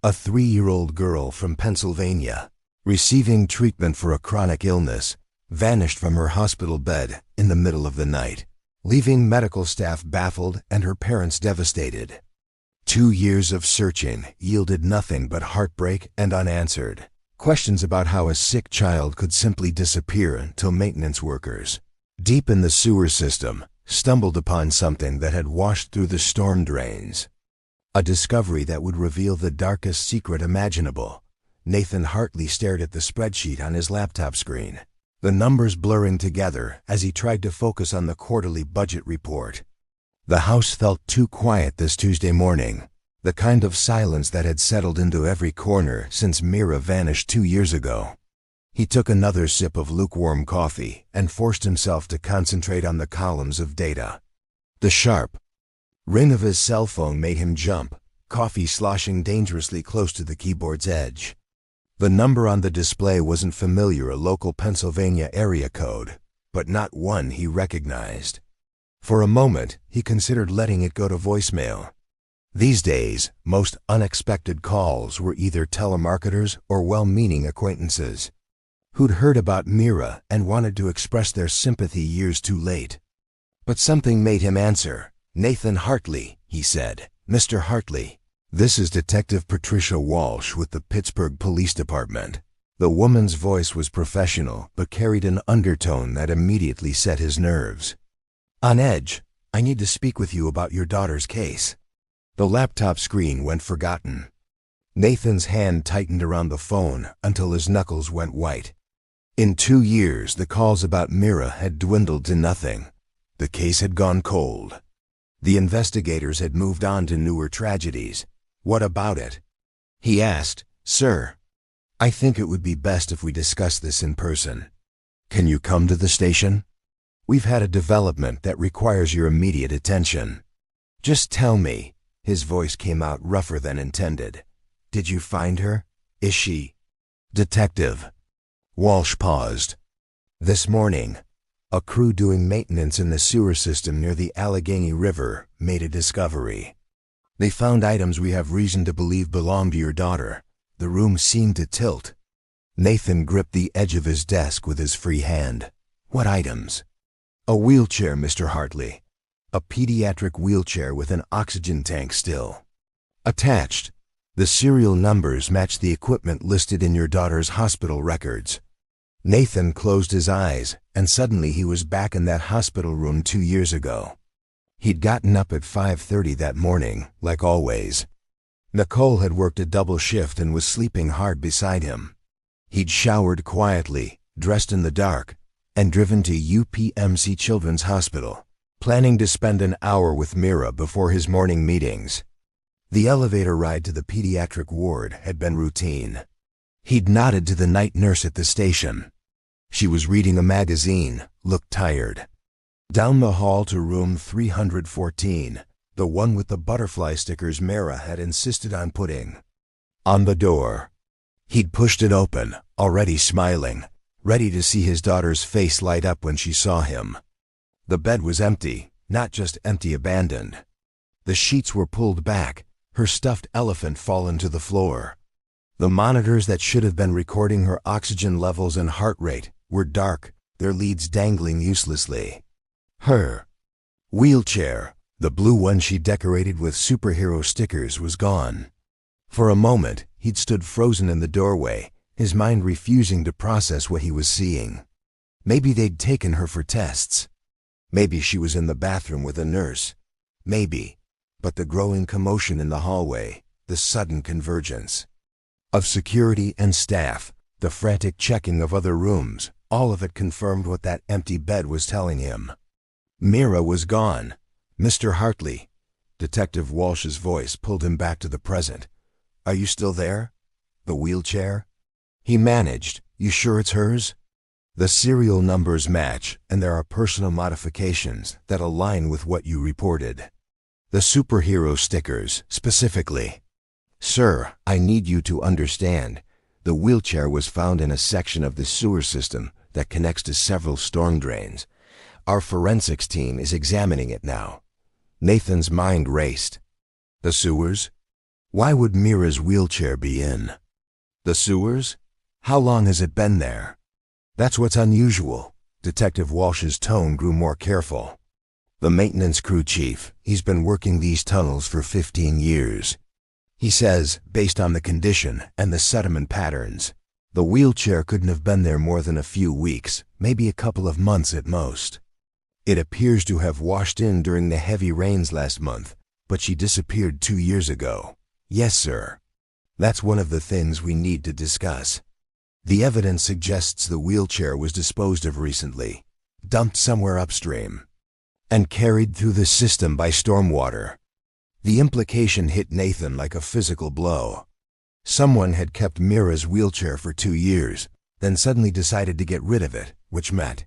A 3-year-old girl from Pennsylvania, receiving treatment for a chronic illness, vanished from her hospital bed in the middle of the night, leaving medical staff baffled and her parents devastated. 2 years of searching yielded nothing but heartbreak and unanswered questions about how a sick child could simply disappear until maintenance workers, deep in the sewer system, stumbled upon something that had washed through the storm drains. A discovery that would reveal the darkest secret imaginable. Nathan Hartley stared at the spreadsheet on his laptop screen, the numbers blurring together as he tried to focus on the quarterly budget report. The house felt too quiet this Tuesday morning, the kind of silence that had settled into every corner since Meera vanished 2 years ago. He took another sip of lukewarm coffee and forced himself to concentrate on the columns of data. The sharp ring of his cell phone made him jump, coffee sloshing dangerously close to the keyboard's edge. The number on the display wasn't familiar, a local Pennsylvania area code, but not one he recognized. For a moment, he considered letting it go to voicemail. These days, most unexpected calls were either telemarketers or well-meaning acquaintances who'd heard about Meera and wanted to express their sympathy years too late. But something made him answer. "Nathan Hartley," he said. "Mr. Hartley, this is Detective Patricia Walsh with the Pittsburgh Police Department." The woman's voice was professional but carried an undertone that immediately set his nerves. "On edge, I need to speak with you about your daughter's case." The laptop screen went forgotten. Nathan's hand tightened around the phone until his knuckles went white. In 2 years, the calls about Meera had dwindled to nothing. The case had gone cold. The investigators had moved on to newer tragedies. What about it? He asked. "Sir, I think it would be best if we discuss this in person. Can you come to the station? We've had a development that requires your immediate attention. Just tell me." His voice came out rougher than intended. "Did you find her? Is she?" "Detective." Walsh paused. "This morning, a crew doing maintenance in the sewer system near the Allegheny River made a discovery. They found items we have reason to believe belong to your daughter." The room seemed to tilt. Nathan gripped the edge of his desk with his free hand. "What items?" "A wheelchair, Mr. Hartley. A pediatric wheelchair with an oxygen tank still attached. The serial numbers match the equipment listed in your daughter's hospital records." Nathan closed his eyes, and suddenly he was back in that hospital room 2 years ago. He'd gotten up at 5:30 that morning, like always. Nicole had worked a double shift and was sleeping hard beside him. He'd showered quietly, dressed in the dark, and driven to UPMC Children's Hospital, planning to spend an hour with Meera before his morning meetings. The elevator ride to the pediatric ward had been routine. He'd nodded to the night nurse at the station. She was reading a magazine, looked tired. Down the hall to room 314, the one with the butterfly stickers Meera had insisted on putting on the door. He'd pushed it open, already smiling, ready to see his daughter's face light up when she saw him. The bed was empty, not just empty, abandoned. The sheets were pulled back, her stuffed elephant fallen to the floor. The monitors that should have been recording her oxygen levels and heart rate were dark, their leads dangling uselessly. Her wheelchair, the blue one she decorated with superhero stickers, was gone. For a moment, he'd stood frozen in the doorway, his mind refusing to process what he was seeing. Maybe they'd taken her for tests. Maybe she was in the bathroom with a nurse. Maybe. But the growing commotion in the hallway, the sudden convergence of security and staff, the frantic checking of other rooms, all of it confirmed what that empty bed was telling him. Meera was gone. "Mr. Hartley." Detective Walsh's voice pulled him back to the present. "Are you still there? The wheelchair?" He managed. "You sure it's hers?" "The serial numbers match, and there are personal modifications that align with what you reported. The superhero stickers, specifically." "Sir, I need you to understand. The wheelchair was found in a section of the sewer system that connects to several storm drains. Our forensics team is examining it now." Nathan's mind raced. "The sewers? Why would Meera's wheelchair be in the sewers? How long has it been there? That's what's unusual. Detective Walsh's tone grew more careful. The maintenance crew chief, he's been working these tunnels for 15 years. He says, based on the condition and the sediment patterns, the wheelchair couldn't have been there more than a few weeks, maybe a couple of months at most. It appears to have washed in during the heavy rains last month, but she disappeared 2 years ago. Yes, sir. That's one of the things we need to discuss. The evidence suggests the wheelchair was disposed of recently, dumped somewhere upstream, and carried through the system by stormwater. The implication hit Nathan like a physical blow. Someone had kept Meera's wheelchair for 2 years, then suddenly decided to get rid of it, which meant,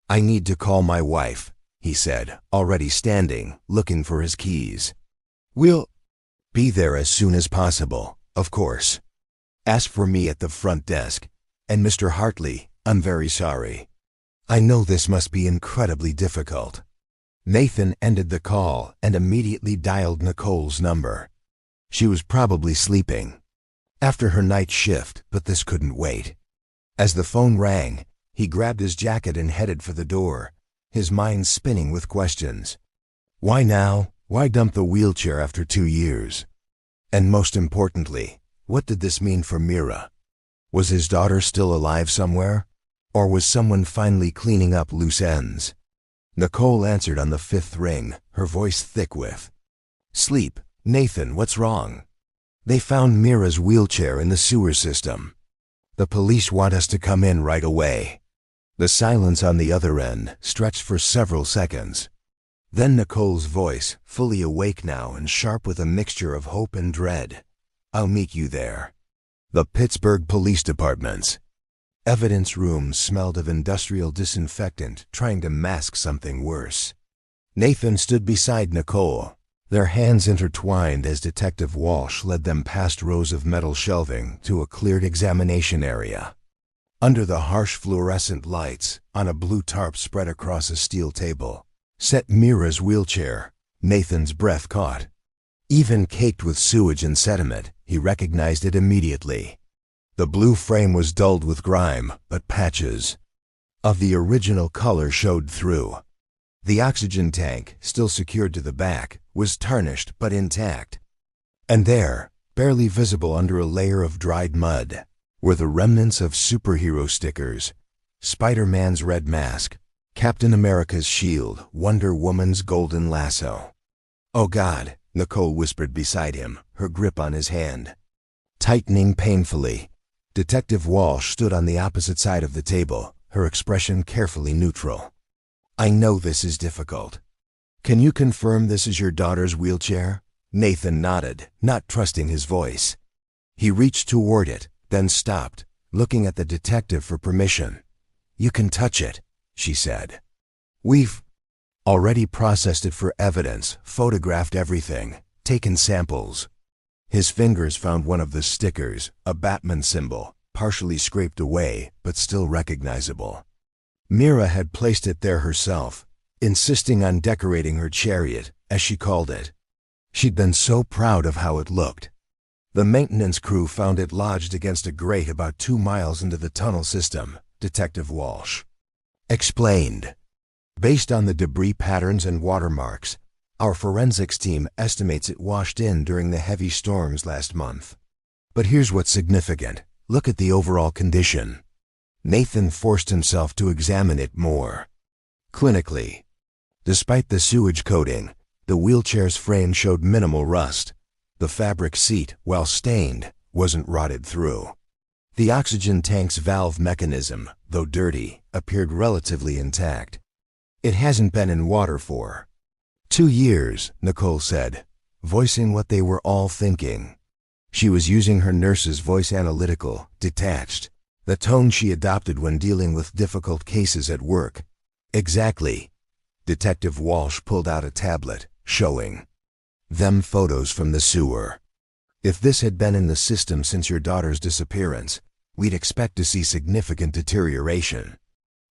"I need to call my wife," he said, already standing, looking for his keys. "We'll be there as soon as possible, of course. Ask for me at the front desk. And Mr. Hartley, I'm very sorry. I know this must be incredibly difficult." Nathan ended the call and immediately dialed Nicole's number. She was probably sleeping after her night shift, but this couldn't wait. As the phone rang, he grabbed his jacket and headed for the door, his mind spinning with questions. Why now? Why dump the wheelchair after 2 years? And most importantly, what did this mean for Meera? Was his daughter still alive somewhere? Or was someone finally cleaning up loose ends? Nicole answered on the 5th ring, her voice thick with sleep. "Nathan, what's wrong?" "They found Meera's wheelchair in the sewer system. The police want us to come in right away." The silence on the other end stretched for several seconds. Then Nicole's voice, fully awake now and sharp with a mixture of hope and dread. "I'll meet you there." The Pittsburgh Police Department's evidence room smelled of industrial disinfectant, trying to mask something worse. Nathan stood beside Nicole, their hands intertwined as Detective Walsh led them past rows of metal shelving to a cleared examination area. Under the harsh fluorescent lights, on a blue tarp spread across a steel table, sat Meera's wheelchair. Nathan's breath caught. Even caked with sewage and sediment, he recognized it immediately. The blue frame was dulled with grime, but patches of the original color showed through. The oxygen tank, still secured to the back, was tarnished but intact. And there, barely visible under a layer of dried mud, were the remnants of superhero stickers: Spider-Man's red mask, Captain America's shield, Wonder Woman's golden lasso. "Oh God," Nicole whispered beside him, her grip on his hand tightening painfully. Detective Walsh stood on the opposite side of the table, her expression carefully neutral. "I know this is difficult. Can you confirm this is your daughter's wheelchair?" Nathan nodded, not trusting his voice. He reached toward it, then stopped, looking at the detective for permission. "You can touch it," she said. "We've already processed it for evidence, photographed everything, taken samples." His fingers found one of the stickers, a Batman symbol, partially scraped away, but still recognizable. Meera had placed it there herself, insisting on decorating her chariot, as she called it. She'd been so proud of how it looked. The maintenance crew found it lodged against a grate about 2 miles into the tunnel system, Detective Walsh explained. "Based on the debris patterns and watermarks, our forensics team estimates it washed in during the heavy storms last month. But here's what's significant. Look at the overall condition." Nathan forced himself to examine it more clinically. Despite the sewage coating, the wheelchair's frame showed minimal rust. The fabric seat, while stained, wasn't rotted through. The oxygen tank's valve mechanism, though dirty, appeared relatively intact. "It hasn't been in water for 2 years, Nicole said, voicing what they were all thinking. She was using her nurse's voice, analytical, detached, the tone she adopted when dealing with difficult cases at work. "Exactly." Detective Walsh pulled out a tablet, showing them photos from the sewer. "If this had been in the system since your daughter's disappearance, we'd expect to see significant deterioration.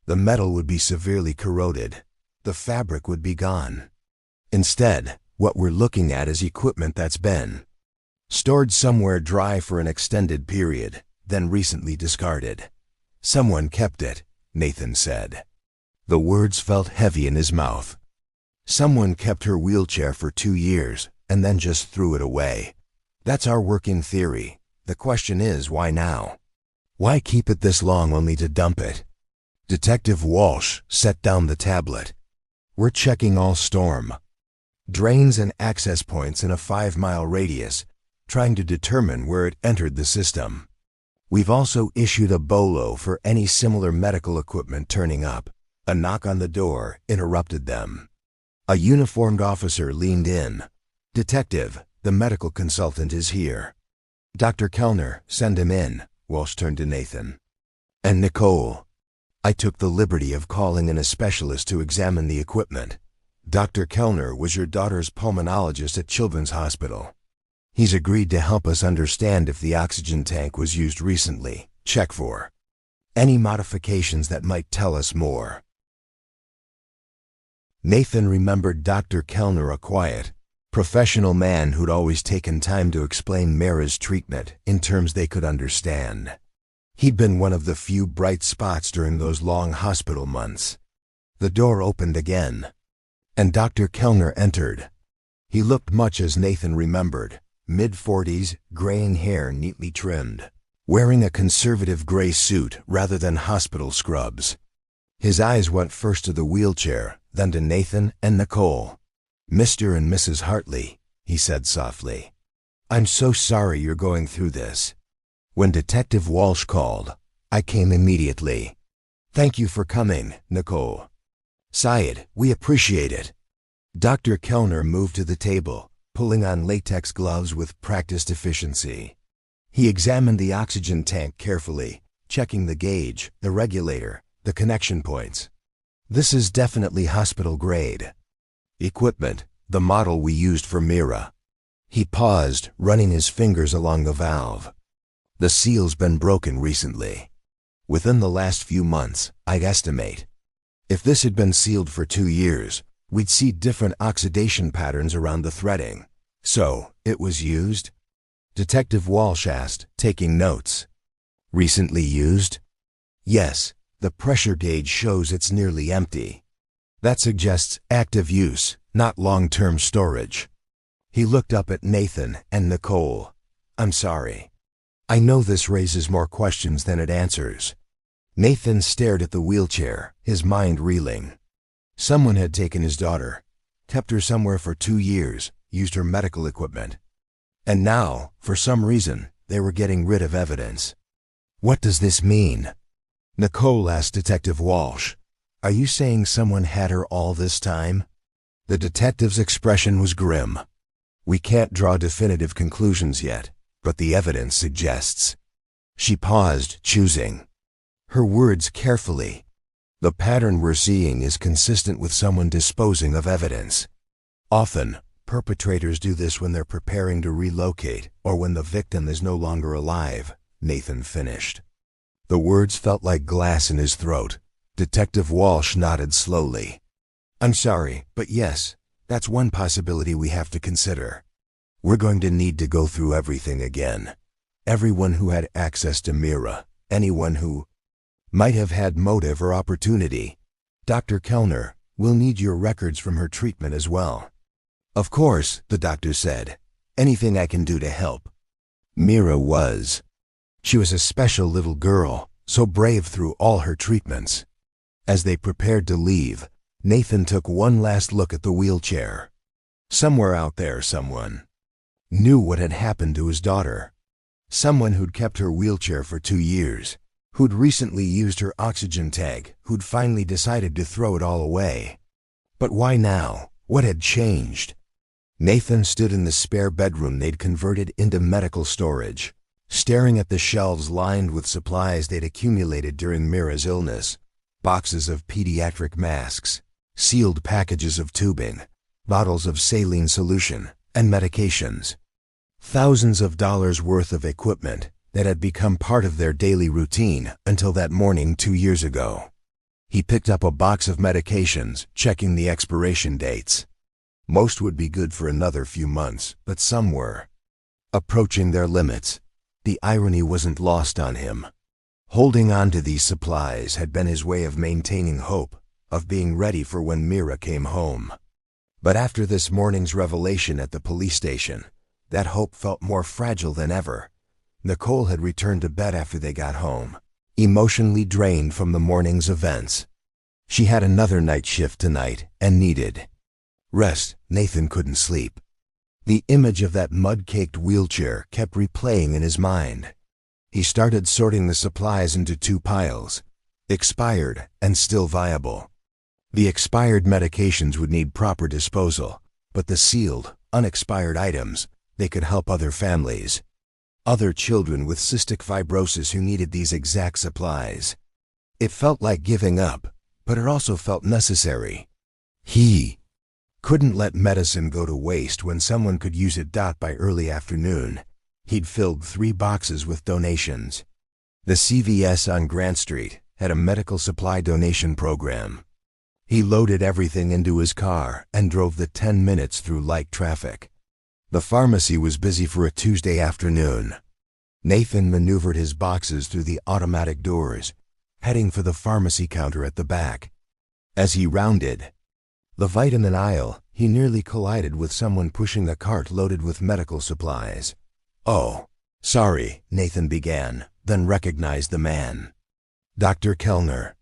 The metal would be severely corroded. The fabric would be gone. Instead, what we're looking at is equipment that's been stored somewhere dry for an extended period, then recently discarded. Someone kept it, Nathan said. The words felt heavy in his mouth. Someone kept her wheelchair for 2 years and then just threw it away. That's our working theory. The question is, why now? Why keep it this long only to dump it? Detective Walsh set down the tablet. We're checking all storm drains and access points in a 5-mile radius, trying to determine where it entered the system. We've also issued a BOLO for any similar medical equipment turning up. A knock on the door interrupted them. A uniformed officer leaned in. Detective, the medical consultant is here. Dr. Kellner, send him in. Walsh turned to Nathan. And Nicole. I took the liberty of calling in a specialist to examine the equipment. Dr. Kellner was your daughter's pulmonologist at Children's Hospital. He's agreed to help us understand if the oxygen tank was used recently, check for any modifications that might tell us more. Nathan remembered Dr. Kellner, a quiet, professional man who'd always taken time to explain Meera's treatment in terms they could understand. He'd been one of the few bright spots during those long hospital months. The door opened again, and Dr. Kellner entered. He looked much as Nathan remembered, mid-40s, graying hair neatly trimmed, wearing a conservative gray suit rather than hospital scrubs. His eyes went first to the wheelchair, then to Nathan and Nicole. Mr. and Mrs. Hartley, he said softly. I'm so sorry you're going through this. When Detective Walsh called, I came immediately. Thank you for coming, Nicole. Syed, we appreciate it. Dr. Kellner moved to the table, pulling on latex gloves with practiced efficiency. He examined the oxygen tank carefully, checking the gauge, the regulator, the connection points. This is definitely hospital grade equipment, the model we used for Meera. He paused, running his fingers along the valve. The seal's been broken recently. Within the last few months, I'd estimate. If this had been sealed for 2 years, we'd see different oxidation patterns around the threading. So, it was used? Detective Walsh asked, taking notes. Recently used? Yes, the pressure gauge shows it's nearly empty. That suggests active use, not long-term storage. He looked up at Nathan and Nicole. I'm sorry. I know this raises more questions than it answers. Nathan stared at the wheelchair, his mind reeling. Someone had taken his daughter, kept her somewhere for 2 years, used her medical equipment. And now, for some reason, they were getting rid of evidence. What does this mean? Nicole asked Detective Walsh. Are you saying someone had her all this time? The detective's expression was grim. We can't draw definitive conclusions yet, but the evidence suggests. She paused, choosing her words carefully. The pattern we're seeing is consistent with someone disposing of evidence. Often, perpetrators do this when they're preparing to relocate or when the victim is no longer alive, Nathan finished. The words felt like glass in his throat. Detective Walsh nodded slowly. I'm sorry, but yes, that's one possibility we have to consider. We're going to need to go through everything again. Everyone who had access to Meera, anyone who might have had motive or opportunity. Dr. Kellner, we'll need your records from her treatment as well. Of course, the doctor said. Anything I can do to help. Meera was. She was a special little girl, so brave through all her treatments. As they prepared to leave, Nathan took one last look at the wheelchair. Somewhere out there, someone knew what had happened to his daughter. Someone who'd kept her wheelchair for 2 years, who'd recently used her oxygen tank, who'd finally decided to throw it all away. But why now? What had changed? Nathan stood in the spare bedroom they'd converted into medical storage, staring at the shelves lined with supplies they'd accumulated during Meera's illness. Boxes of pediatric masks, sealed packages of tubing, bottles of saline solution, and medications. Thousands of dollars worth of equipment that had become part of their daily routine until that morning 2 years ago. He picked up a box of medications, checking the expiration dates. Most would be good for another few months, but some were. approaching their limits. The irony wasn't lost on him. Holding on to these supplies had been his way of maintaining hope, of being ready for when Meera came home. But after this morning's revelation at the police station, that hope felt more fragile than ever. Nicole had returned to bed after they got home, emotionally drained from the morning's events. She had another night shift tonight and needed rest. Nathan couldn't sleep. The image of that mud-caked wheelchair kept replaying in his mind. He started sorting the supplies into two piles, expired and still viable. The expired medications would need proper disposal, but the sealed, unexpired items, they could help other families. Other children with cystic fibrosis who needed these exact supplies. It felt like giving up, but it also felt necessary. He couldn't let medicine go to waste when someone could use it. By early afternoon, he'd filled 3 boxes with donations. The CVS on Grant Street had a medical supply donation program. He loaded everything into his car and drove the 10 minutes through light traffic. The pharmacy was busy for a Tuesday afternoon. Nathan maneuvered his boxes through the automatic doors, heading for the pharmacy counter at the back. As he rounded the vitamin aisle, he nearly collided with someone pushing a cart loaded with medical supplies. "Oh, sorry," Nathan began, then recognized the man. Dr. Kellner.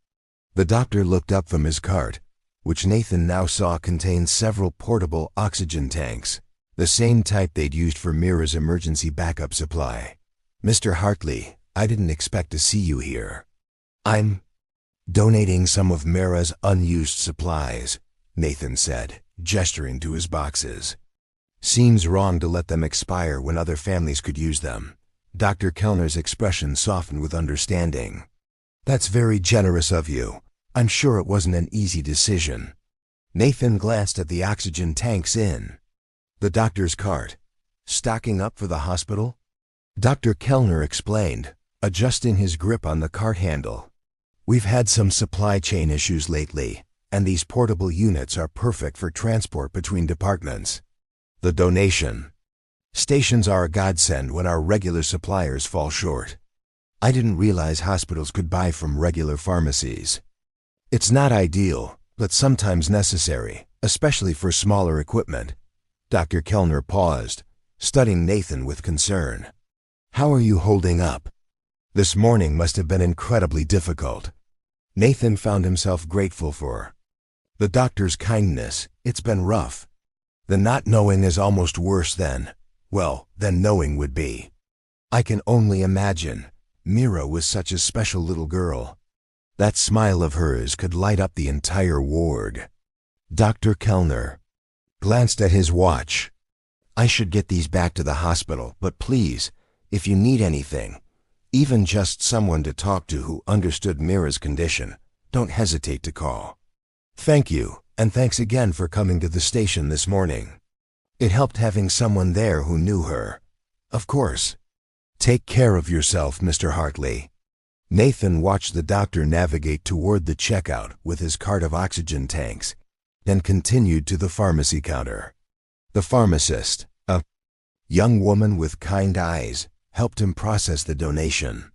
The doctor looked up from his cart, which Nathan now saw contained several portable oxygen tanks, the same type they'd used for Meera's emergency backup supply. "Mr. Hartley, I didn't expect to see you here. I'm donating some of Meera's unused supplies," Nathan said, gesturing to his boxes. "Seems wrong to let them expire when other families could use them." Dr. Kellner's expression softened with understanding. "That's very generous of you. I'm sure it wasn't an easy decision." Nathan glanced at the oxygen tanks in the doctor's cart. "Stocking up for the hospital?" Dr. Kellner explained, adjusting his grip on the cart handle. "We've had some supply chain issues lately, and these portable units are perfect for transport between departments. The donation stations are a godsend when our regular suppliers fall short. I didn't realize hospitals could buy from regular pharmacies. It's not ideal, but sometimes necessary, especially for smaller equipment." Dr. Kellner paused, studying Nathan with concern. "How are you holding up? This morning must have been incredibly difficult." Nathan found himself grateful for the doctor's kindness. "It's been rough. The not knowing is almost worse than knowing would be. I can only imagine. Meera was such a special little girl. That smile of hers could light up the entire ward." Dr. Kellner glanced at his watch. "I should get these back to the hospital, but please, if you need anything, even just someone to talk to who understood Meera's condition, don't hesitate to call." "Thank you, and thanks again for coming to the station this morning. It helped having someone there who knew her." "Of course. Take care of yourself, Mr. Hartley." Nathan watched the doctor navigate toward the checkout with his cart of oxygen tanks, then continued to the pharmacy counter. The pharmacist, a young woman with kind eyes, helped him process the donation.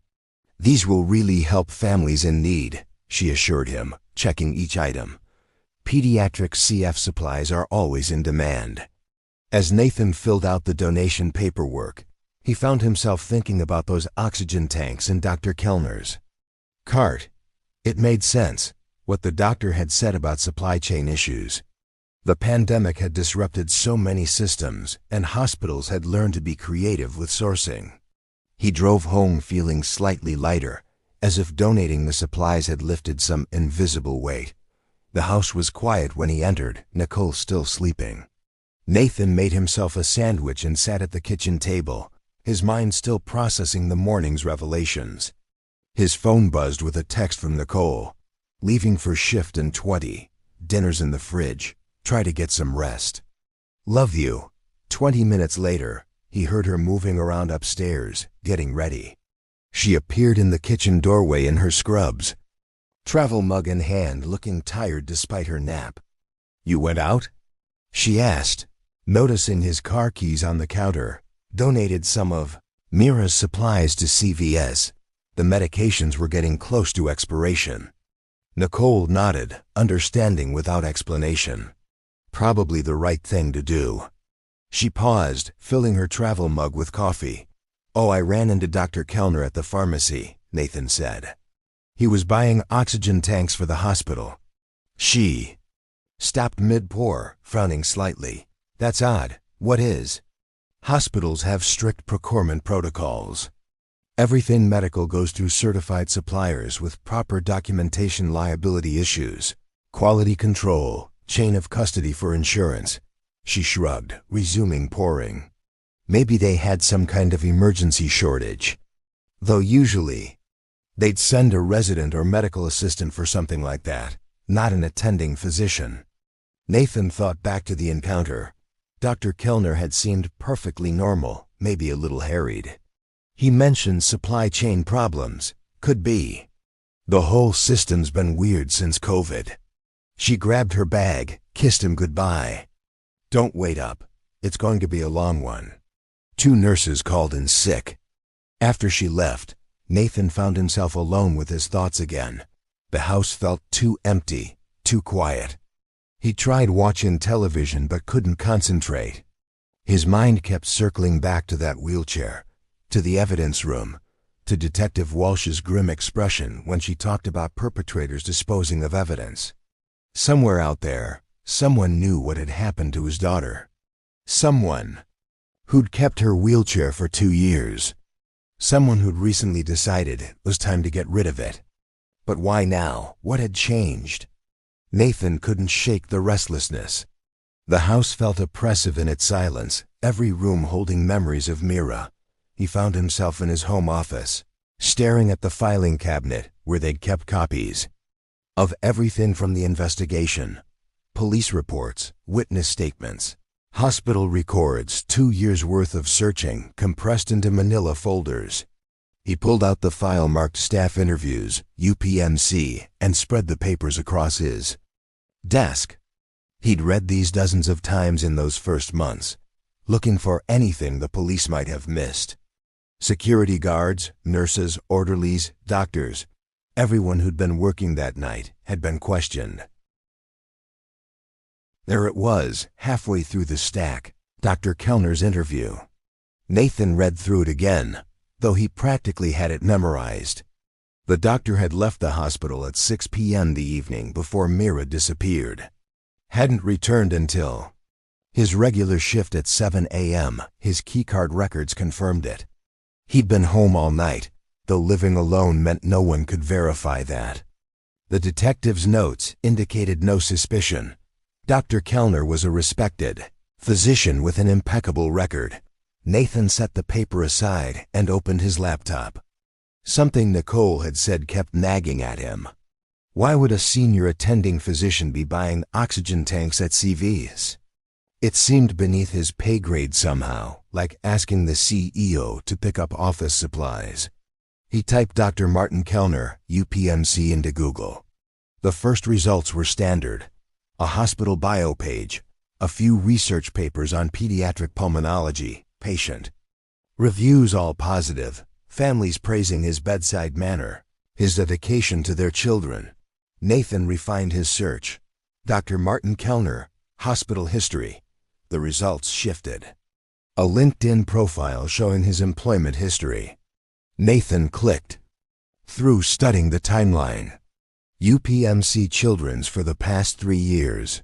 "These will really help families in need," she assured him, checking each item. "Pediatric CF supplies are always in demand." As Nathan filled out the donation paperwork, he found himself thinking about those oxygen tanks in Dr. Kellner's cart. It made sense, what the doctor had said about supply chain issues. The pandemic had disrupted so many systems, and hospitals had learned to be creative with sourcing. He drove home feeling slightly lighter, as if donating the supplies had lifted some invisible weight. The house was quiet when he entered, Nicole still sleeping. Nathan made himself a sandwich and sat at the kitchen table, his mind still processing the morning's revelations. His phone buzzed with a text from Nicole. "Leaving for shift in 20. Dinner's in the fridge. Try to get some rest. Love you." 20 minutes later, he heard her moving around upstairs, getting ready. She appeared in the kitchen doorway in her scrubs, travel mug in hand, looking tired despite her nap. "You went out?" she asked, noticing his car keys on the counter. donated some of Meera's supplies to CVS. The medications were getting close to expiration. Nicole nodded, understanding without explanation. Probably the right thing to do. She paused, filling her travel mug with coffee. "Oh, I ran into Dr. Kellner at the pharmacy," Nathan said. "He was buying oxygen tanks for the hospital." She stopped mid-pour, frowning slightly. "That's odd. What is?" "Hospitals have strict procurement protocols. Everything medical goes through certified suppliers with proper documentation, liability issues, quality control, chain of custody for insurance." She shrugged, resuming pouring. Maybe they had some kind of emergency shortage. Though usually, they'd send a resident or medical assistant for something like that, not an attending physician. Nathan thought back to the encounter. Dr. Kellner had seemed perfectly normal, maybe a little harried. He mentioned supply chain problems. Could be. The whole system's been weird since COVID. She grabbed her bag, kissed him goodbye. "Don't wait up. It's going to be a long one." 2 nurses called in sick. After she left, Nathan found himself alone with his thoughts again. The house felt too empty, too quiet. He tried watching television but couldn't concentrate. His mind kept circling back to that wheelchair, to the evidence room, to Detective Walsh's grim expression when she talked about perpetrators disposing of evidence. Somewhere out there, someone knew what had happened to his daughter. Someone who'd kept her wheelchair for 2 years. Someone who'd recently decided it was time to get rid of it. But why now? What had changed? Nathan couldn't shake the restlessness. The house felt oppressive in its silence, every room holding memories of Meera. He found himself in his home office, staring at the filing cabinet where they'd kept copies of everything from the investigation. Police reports, witness statements, hospital records, 2 years' worth of searching compressed into manila folders. He pulled out the file marked staff interviews, UPMC, and spread the papers across his desk. He'd read these dozens of times in those first months, looking for anything the police might have missed. Security guards, nurses, orderlies, doctors, everyone who'd been working that night had been questioned. There it was, halfway through the stack, Dr. Kellner's interview. Nathan read through it again, though he practically had it memorized. The doctor had left the hospital at 6 p.m. the evening before Meera disappeared. Hadn't returned until his regular shift at 7 a.m. His keycard records confirmed it. He'd been home all night, though living alone meant no one could verify that. The detective's notes indicated no suspicion. Dr. Kellner was a respected physician with an impeccable record. Nathan set the paper aside and opened his laptop. Something Nicole had said kept nagging at him. Why would a senior attending physician be buying oxygen tanks at CVS? It seemed beneath his pay grade somehow, like asking the CEO to pick up office supplies. He typed Dr. Martin Kellner, UPMC, into Google. The first results were standard. A hospital bio page, a few research papers on pediatric pulmonology, patient reviews all positive, families praising his bedside manner, his dedication to their children. Nathan refined his search. Dr. Martin Kellner, hospital history. The results shifted. A LinkedIn profile showing his employment history. Nathan clicked through, studying the timeline. UPMC Children's for the past 3 years.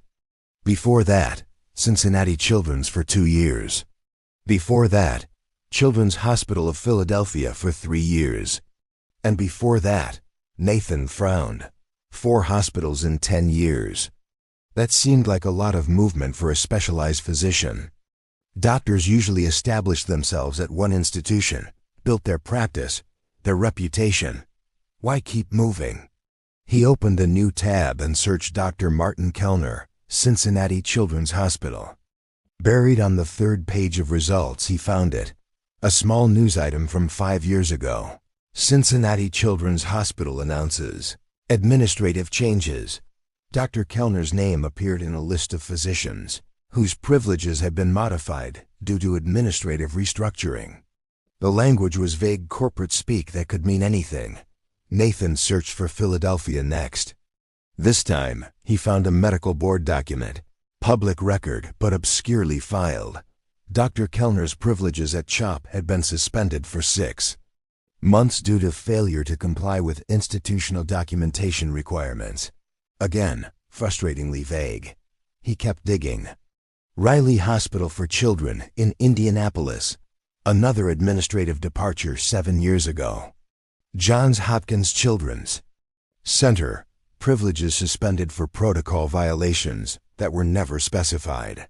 Before that, Cincinnati Children's for 2 years. Before that, Children's Hospital of Philadelphia for 3 years. And before that, Nathan frowned. 4 hospitals in 10 years. That seemed like a lot of movement for a specialized physician. Doctors usually established themselves at one institution, built their practice, their reputation. Why keep moving? He opened a new tab and searched Dr. Martin Kellner, Cincinnati Children's Hospital. Buried on the 3rd page of results, he found it. A small news item from 5 years ago. Cincinnati Children's Hospital announces administrative changes. Dr. Kellner's name appeared in a list of physicians whose privileges had been modified due to administrative restructuring. The language was vague corporate speak that could mean anything. Nathan searched for Philadelphia next. This time, he found a medical board document, public record but obscurely filed. Dr. Kellner's privileges at CHOP had been suspended for 6 months due to failure to comply with institutional documentation requirements. Again, frustratingly vague. He kept digging. Riley Hospital for Children in Indianapolis. Another administrative departure 7 years ago. Johns Hopkins Children's Center. Privileges suspended for protocol violations that were never specified.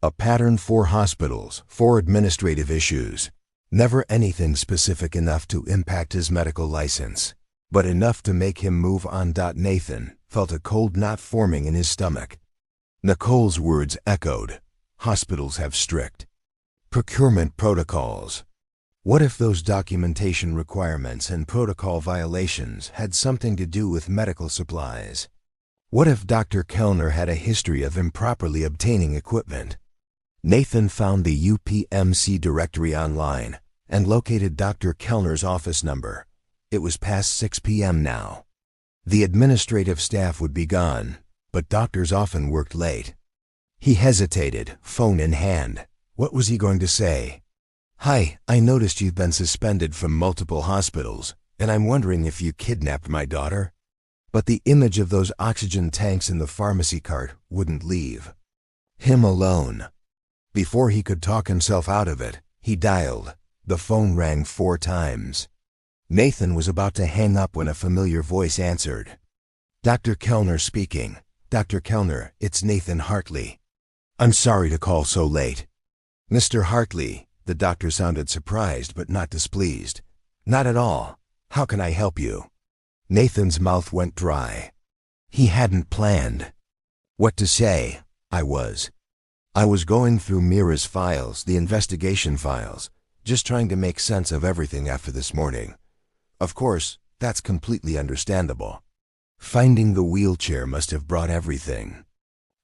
A pattern: 4 hospitals, 4 administrative issues. Never anything specific enough to impact his medical license, but enough to make him move on. Nathan felt a cold knot forming in his stomach. Nicole's words echoed. Hospitals have strict procurement protocols. What if those documentation requirements and protocol violations had something to do with medical supplies? What if Dr. Kellner had a history of improperly obtaining equipment? Nathan found the UPMC directory online and located Dr. Kellner's office number. It was past 6 p.m. now. The administrative staff would be gone, but doctors often worked late. He hesitated, phone in hand. What was he going to say? "Hi, I noticed you've been suspended from multiple hospitals, and I'm wondering if you kidnapped my daughter?" But the image of those oxygen tanks in the pharmacy cart wouldn't leave him alone. Before he could talk himself out of it, he dialed. The phone rang 4 times. Nathan was about to hang up when a familiar voice answered. "Dr. Kellner speaking. Dr. Kellner, it's Nathan Hartley. I'm sorry to call so late." "Mr. Hartley," the doctor sounded surprised but not displeased. "Not at all. How can I help you?" Nathan's mouth went dry. He hadn't planned what to say. I was going through Meera's files, the investigation files, just trying to make sense of everything after this morning. Of course, that's completely understandable. Finding the wheelchair must have brought everything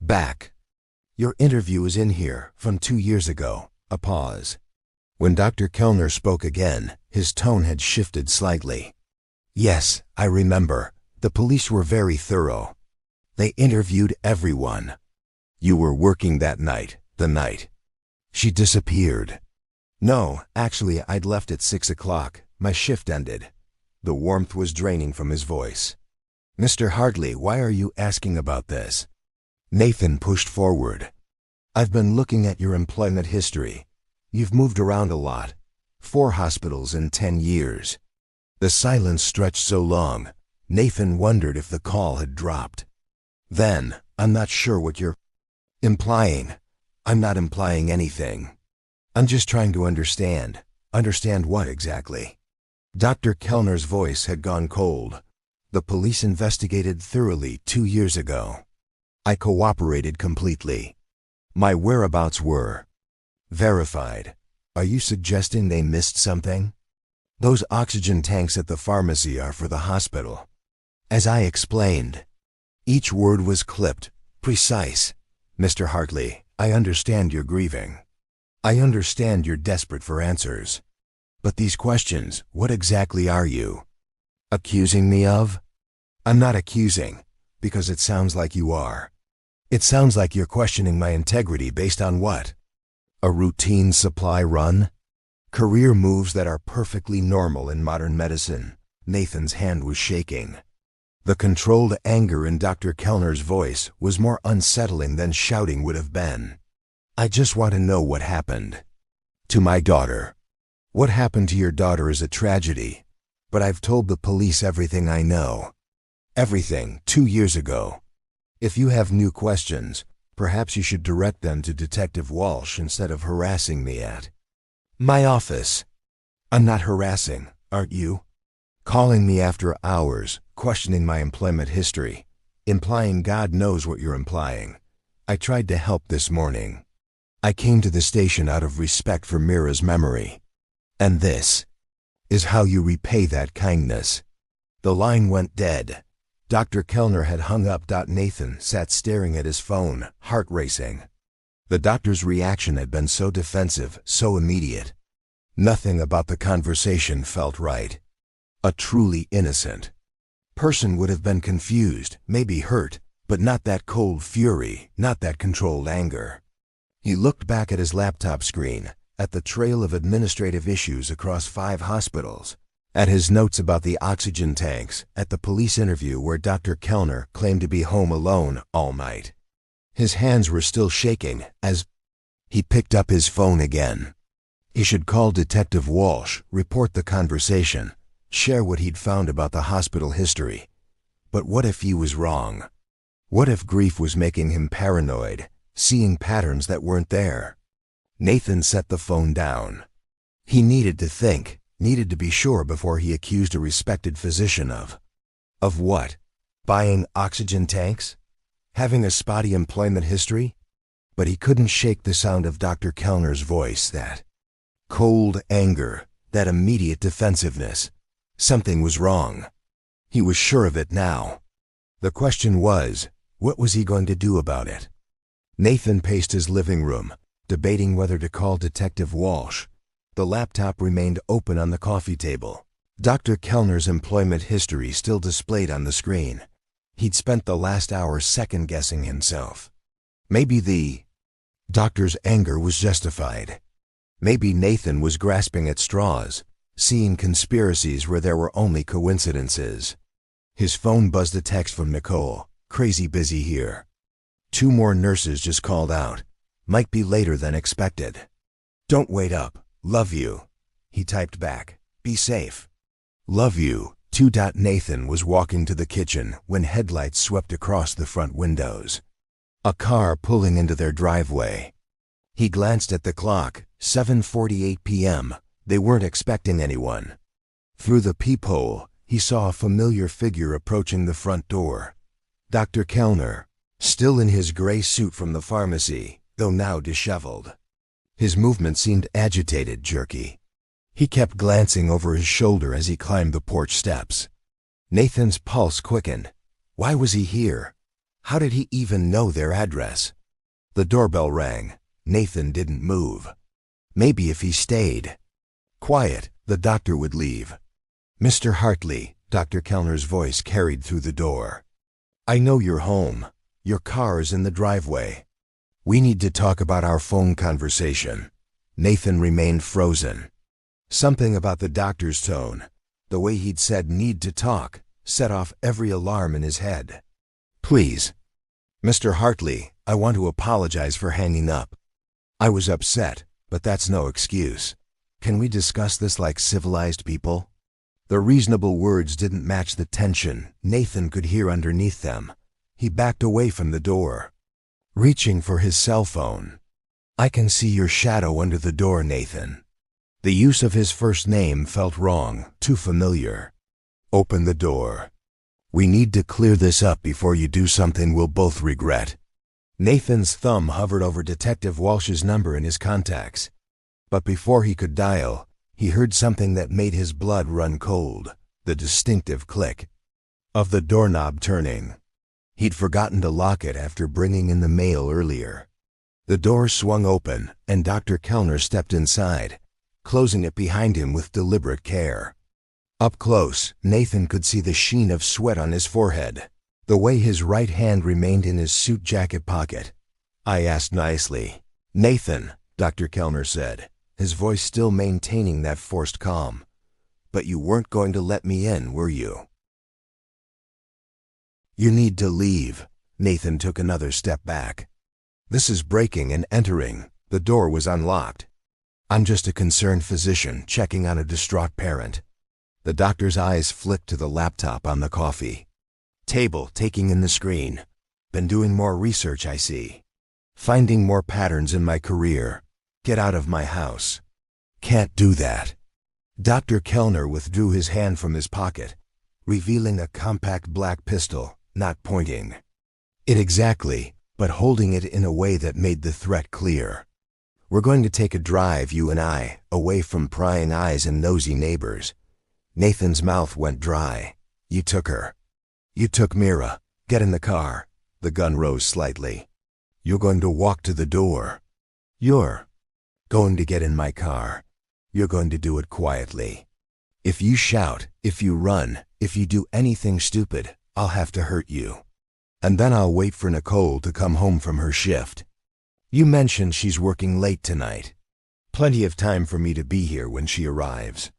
back. Your interview is in here from 2 years ago. A pause. When Dr. Kellner spoke again, his tone had shifted slightly. "Yes, I remember. The police were very thorough. They interviewed everyone. You were working that night, the night she disappeared." "No, actually I'd left at 6 o'clock. My shift ended." The warmth was draining from his voice. "Mr. Hartley, why are you asking about this?" Nathan pushed forward. "I've been looking at your employment history. You've moved around a lot. 4 hospitals in 10 years. The silence stretched so long, Nathan wondered if the call had dropped. Then, "I'm not sure what you're implying." "I'm not implying anything. I'm just trying to understand." "Understand what exactly?" Dr. Kellner's voice had gone cold. "The police investigated thoroughly 2 years ago. I cooperated completely. My whereabouts were verified. Are you suggesting they missed something?" "Those oxygen tanks at the pharmacy are for the hospital. As I explained." Each word was clipped, precise. "Mr. Hartley, I understand you're grieving. I understand you're desperate for answers. But these questions, what exactly are you accusing me of?" "I'm not accusing, because it sounds like you are. It sounds like you're questioning my integrity based on what? A routine supply run? Career moves that are perfectly normal in modern medicine." Nathan's hand was shaking. The controlled anger in Dr. Kellner's voice was more unsettling than shouting would have been. "I just want to know what happened to my daughter." "What happened to your daughter is a tragedy, but I've told the police everything I know. Everything 2 years ago. If you have new questions, perhaps you should direct them to Detective Walsh instead of harassing me at my office." "I'm not harassing, aren't you? Calling me after hours, questioning my employment history, implying God knows what you're implying. I tried to help this morning. I came to the station out of respect for Meera's memory. And this is how you repay that kindness." The line went dead. Dr. Kellner had hung up. Nathan sat staring at his phone, heart racing. The doctor's reaction had been so defensive, so immediate. Nothing about the conversation felt right. A truly innocent person would have been confused, maybe hurt, but not that cold fury, not that controlled anger. He looked back at his laptop screen, at the trail of administrative issues across 5 hospitals, at his notes about the oxygen tanks, at the police interview where Dr. Kellner claimed to be home alone all night. His hands were still shaking as he picked up his phone again. He should call Detective Walsh, report the conversation, share what he'd found about the hospital history. But what if he was wrong? What if grief was making him paranoid, seeing patterns that weren't there? Nathan set the phone down. He needed to think, needed to be sure before he accused a respected physician of what? Buying oxygen tanks? Having a spotty employment history? But he couldn't shake the sound of Dr. Kellner's voice, that cold anger, that immediate defensiveness. Something was wrong. He was sure of it now. The question was, what was he going to do about it? Nathan paced his living room, debating whether to call Detective Walsh. The laptop remained open on the coffee table. Dr. Kellner's employment history still displayed on the screen. He'd spent the last hour second-guessing himself. Maybe the doctor's anger was justified. Maybe Nathan was grasping at straws, seeing conspiracies where there were only coincidences. His phone buzzed a text from Nicole. Crazy busy here. 2 more nurses just called out. Might be later than expected. Don't wait up. Love you. He typed back. Be safe. Love you. Nathan was walking to the kitchen when headlights swept across the front windows. A car pulling into their driveway. He glanced at the clock. 7:48 p.m. They weren't expecting anyone. Through the peephole, he saw a familiar figure approaching the front door. Dr. Kellner, still in his gray suit from the pharmacy, though now disheveled. His movement seemed agitated, jerky. He kept glancing over his shoulder as he climbed the porch steps. Nathan's pulse quickened. Why was he here? How did he even know their address? The doorbell rang. Nathan didn't move. Maybe if he stayed quiet, the doctor would leave. Mr. Hartley, Dr. Kellner's voice carried through the door. I know you're home. Your car is in the driveway. We need to talk about our phone conversation. Nathan remained frozen. Something about the doctor's tone, the way he'd said need to talk, set off every alarm in his head. Please. Mr. Hartley, I want to apologize for hanging up. I was upset, but that's no excuse. Can we discuss this like civilized people? The reasonable words didn't match the tension Nathan could hear underneath them. He backed away from the door, reaching for his cell phone. I can see your shadow under the door, Nathan. The use of his first name felt wrong, too familiar. Open the door. We need to clear this up before you do something we'll both regret. Nathan's thumb hovered over Detective Walsh's number in his contacts. But before he could dial, he heard something that made his blood run cold, the distinctive click of the doorknob turning. He'd forgotten to lock it after bringing in the mail earlier. The door swung open, and Dr. Kellner stepped inside, closing it behind him with deliberate care. Up close, Nathan could see the sheen of sweat on his forehead, the way his right hand remained in his suit jacket pocket. I asked nicely. Nathan, Dr. Kellner said, his voice still maintaining that forced calm. But you weren't going to let me in, were you? You need to leave. Nathan took another step back. This is breaking and entering. The door was unlocked. I'm just a concerned physician checking on a distraught parent. The doctor's eyes flicked to the laptop on the coffee table, taking in the screen. Been doing more research, I see. Finding more patterns in my career. Get out of my house. Can't do that. Dr. Kellner withdrew his hand from his pocket, revealing a compact black pistol, not pointing it exactly, but holding it in a way that made the threat clear. We're going to take a drive, you and I, away from prying eyes and nosy neighbors. Nathan's mouth went dry. You took her. You took Meera. Get in the car. The gun rose slightly. You're going to walk to the door. You're going to get in my car. You're going to do it quietly. If you shout, if you run, if you do anything stupid, I'll have to hurt you. And then I'll wait for Nicole to come home from her shift. You mentioned she's working late tonight. Plenty of time for me to be here when she arrives.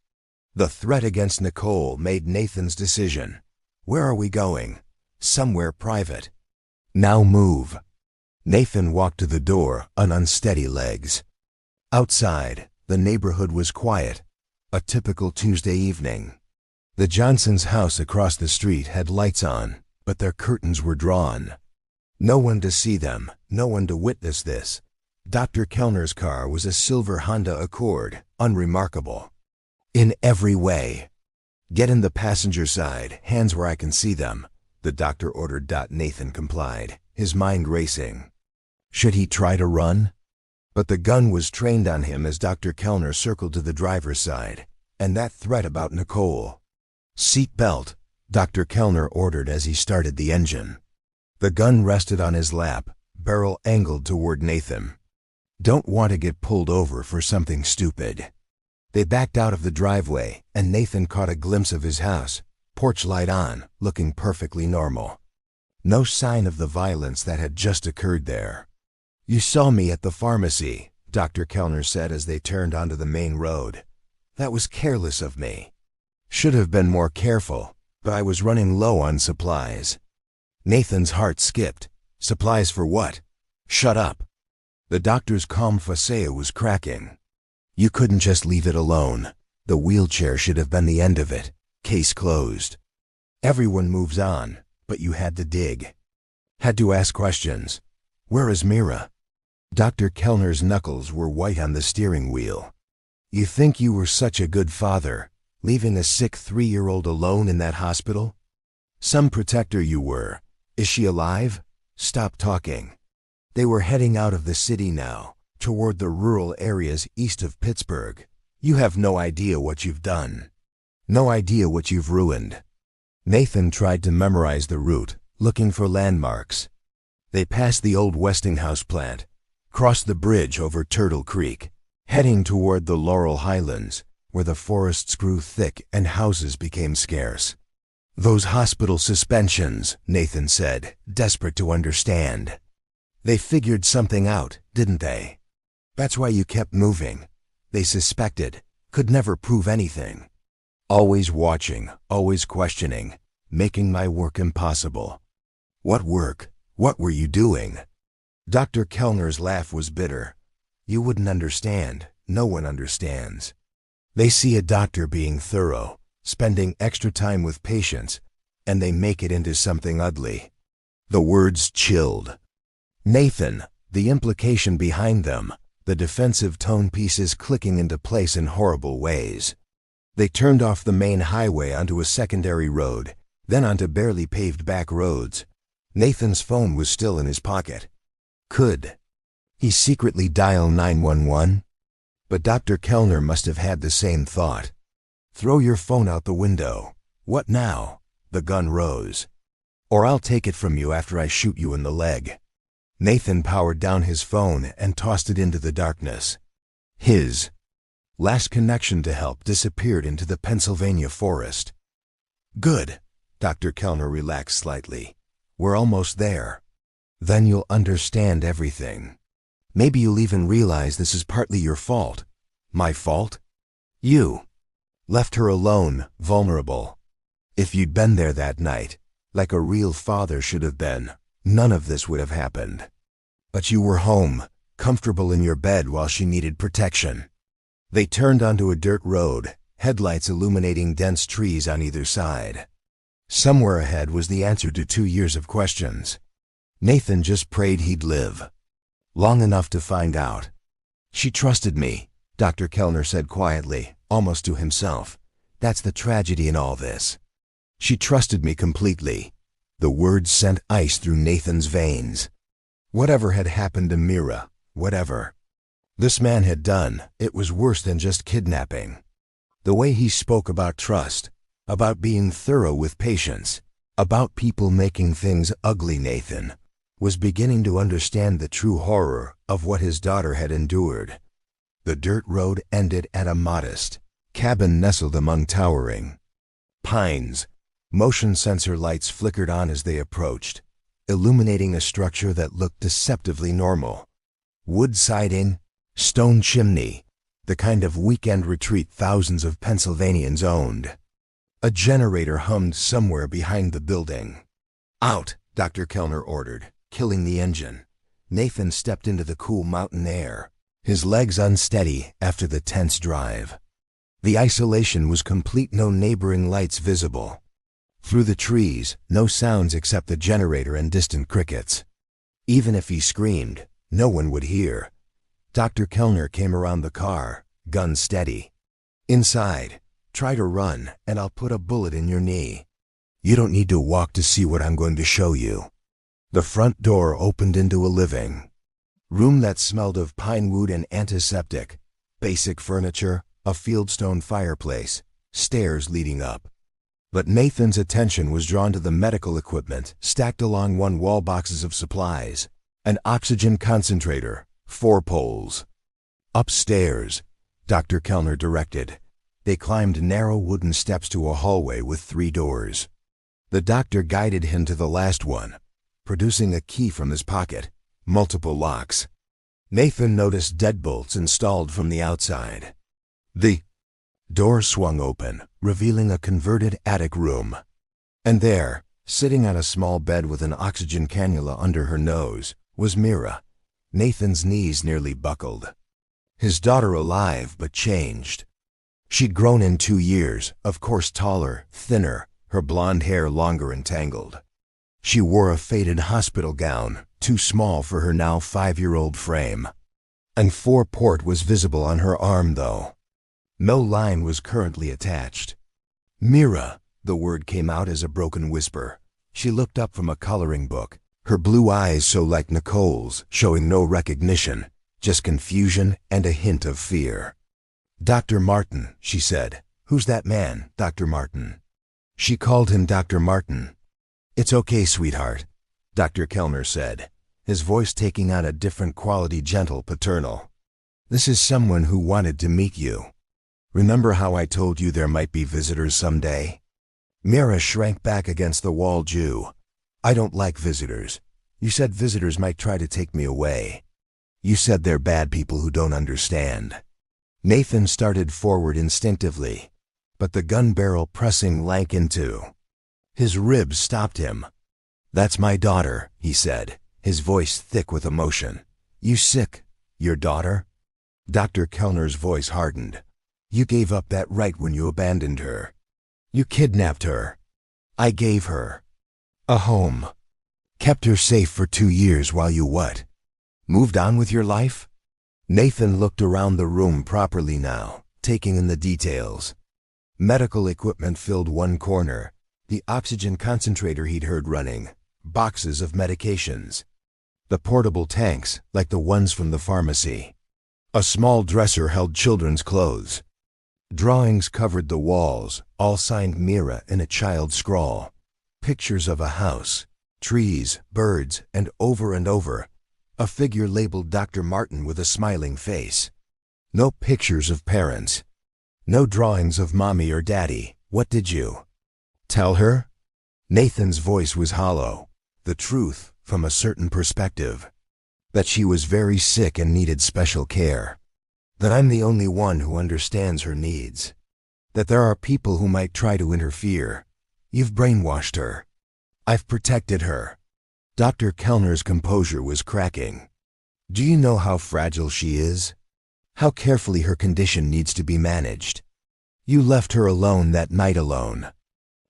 The threat against Nicole made Nathan's decision. Where are we going? Somewhere private. Now move. Nathan walked to the door on unsteady legs. Outside, the neighborhood was quiet, a typical Tuesday evening. The Johnsons' house across the street had lights on, but their curtains were drawn. No one to see them, no one to witness this. Dr. Kellner's car was a silver Honda Accord, unremarkable. In every way. Get in the passenger side, hands where I can see them, the doctor ordered. Nathan complied, his mind racing. Should he try to run? But the gun was trained on him as Dr. Kellner circled to the driver's side, and that threat about Nicole. Seat belt, Dr. Kellner ordered as he started the engine. The gun rested on his lap, barrel angled toward Nathan. Don't want to get pulled over for something stupid. They backed out of the driveway, and Nathan caught a glimpse of his house, porch light on, looking perfectly normal. No sign of the violence that had just occurred there. You saw me at the pharmacy, Dr. Kellner said as they turned onto the main road. That was careless of me. Should have been more careful, but I was running low on supplies. Nathan's heart skipped. Supplies for what? Shut up. The doctor's calm facade was cracking. You couldn't just leave it alone. The wheelchair should have been the end of it. Case closed. Everyone moves on, but you had to dig. Had to ask questions. Where is Meera? Dr. Kellner's knuckles were white on the steering wheel. You think you were such a good father, leaving a sick 3-year-old alone in that hospital? Some protector you were. Is she alive? Stop talking. They were heading out of the city now, toward the rural areas east of Pittsburgh. You have no idea what you've done. No idea what you've ruined. Nathan tried to memorize the route, looking for landmarks. They passed the old Westinghouse plant, crossed the bridge over Turtle Creek, heading toward the Laurel Highlands, where the forests grew thick and houses became scarce. Those hospital suspensions, Nathan said, desperate to understand. They figured something out, didn't they? That's why you kept moving. They suspected, could never prove anything. Always watching, always questioning, making my work impossible. What work? What were you doing? Dr. Kellner's laugh was bitter. You wouldn't understand. No one understands. They see a doctor being thorough, spending extra time with patients, and they make it into something ugly. The words chilled. Nathan, the implication behind them, the defensive tone pieces clicking into place in horrible ways. They turned off the main highway onto a secondary road, then onto barely paved back roads. Nathan's phone was still in his pocket. Could he secretly dial 911? But Dr. Kellner must have had the same thought. Throw your phone out the window. What now? The gun rose. Or I'll take it from you after I shoot you in the leg. Nathan powered down his phone and tossed it into the darkness. His last connection to help disappeared into the Pennsylvania forest. Good. Dr. Kellner relaxed slightly. We're almost there. Then you'll understand everything. Maybe you'll even realize this is partly your fault. My fault? You left her alone, vulnerable. If you'd been there that night, like a real father should have been, none of this would have happened. But you were home, comfortable in your bed while she needed protection. They turned onto a dirt road, headlights illuminating dense trees on either side. Somewhere ahead was the answer to 2 years of questions. Nathan just prayed he'd live long enough to find out. She trusted me, Dr. Kellner said quietly, almost to himself. That's the tragedy in all this. She trusted me completely. The words sent ice through Nathan's veins. Whatever had happened to Meera, whatever this man had done, it was worse than just kidnapping. The way he spoke about trust, about being thorough with patients, about people making things ugly, Nathan was beginning to understand the true horror of what his daughter had endured. The dirt road ended at a modest cabin nestled among towering pines. Motion sensor lights flickered on as they approached, illuminating a structure that looked deceptively normal. Wood siding, stone chimney, the kind of weekend retreat thousands of Pennsylvanians owned. A generator hummed somewhere behind the building. "Out," Dr. Kellner ordered, killing the engine. Nathan stepped into the cool mountain air, his legs unsteady after the tense drive. The isolation was complete, no neighboring lights visible. Through the trees, no sounds except the generator and distant crickets. Even if he screamed, no one would hear. Dr. Kellner came around the car, gun steady. "Inside. Try to run, and I'll put a bullet in your knee. You don't need to walk to see what I'm going to show you." The front door opened into a living room that smelled of pine wood and antiseptic. Basic furniture, a fieldstone fireplace, stairs leading up. But Nathan's attention was drawn to the medical equipment stacked along one wall, boxes of supplies, an oxygen concentrator, 4 poles. "Upstairs," Dr. Kellner directed. They climbed narrow wooden steps to a hallway with 3 doors. The doctor guided him to the last one, producing a key from his pocket. Multiple locks. Nathan noticed deadbolts installed from the outside. The door swung open, revealing a converted attic room. And there, sitting on a small bed with an oxygen cannula under her nose, was Meera. Nathan's knees nearly buckled. His daughter alive but changed. She'd grown in 2 years, of course taller, thinner, her blonde hair longer and tangled. She wore a faded hospital gown, too small for her now 5-year-old frame. And 4 port was visible on her arm, though. No line was currently attached. "Meera," the word came out as a broken whisper. She looked up from a coloring book, her blue eyes so like Nicole's, showing no recognition, just confusion and a hint of fear. "Dr. Martin," she said. "Who's that man, Dr. Martin?" She called him Dr. Martin. "It's okay, sweetheart," Dr. Kellner said, his voice taking on a different quality, gentle, paternal. "This is someone who wanted to meet you. Remember how I told you there might be visitors someday?" Meera shrank back against the wall. "Jew. I don't like visitors. You said visitors might try to take me away. You said they're bad people who don't understand." Nathan started forward instinctively, but the gun barrel pressing lank into his ribs stopped him. "That's my daughter," he said, his voice thick with emotion. "You sick? Your daughter?" Dr. Kellner's voice hardened. "You gave up that right when you abandoned her. You kidnapped her. I gave her a home. Kept her safe for 2 years while you what? Moved on with your life?" Nathan looked around the room properly now, taking in the details. Medical equipment filled one corner, the oxygen concentrator he'd heard running, boxes of medications. The portable tanks, like the ones from the pharmacy. A small dresser held children's clothes. Drawings covered the walls, all signed Meera in a child scrawl. Pictures of a house, trees, birds, and over, a figure labeled Dr. Martin with a smiling face. No pictures of parents. No drawings of mommy or daddy. "What did you tell her?" Nathan's voice was hollow. "The truth, from a certain perspective. That she was very sick and needed special care. That I'm the only one who understands her needs. That there are people who might try to interfere. You've brainwashed her. I've protected her." Dr. Kellner's composure was cracking. "Do you know how fragile she is? How carefully her condition needs to be managed? You left her alone that night alone.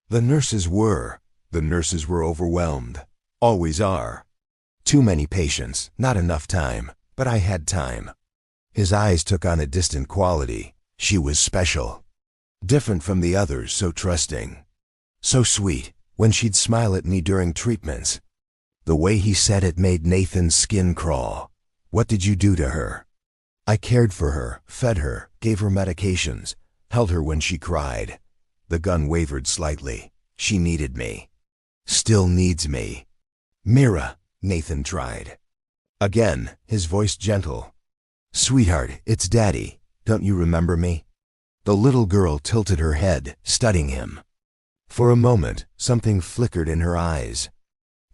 The nurses were overwhelmed. Always are. Too many patients, not enough time, but I had time." His eyes took on a distant quality. "She was special. Different from the others, so trusting. So sweet, when she'd smile at me during treatments." The way he said it made Nathan's skin crawl. "What did you do to her?" "I cared for her, fed her, gave her medications, held her when she cried." The gun wavered slightly. "She needed me. Still needs me." "Meera," Nathan tried. Again, his voice gentle. "Sweetheart, it's Daddy. Don't you remember me?" The little girl tilted her head, studying him. For a moment, something flickered in her eyes.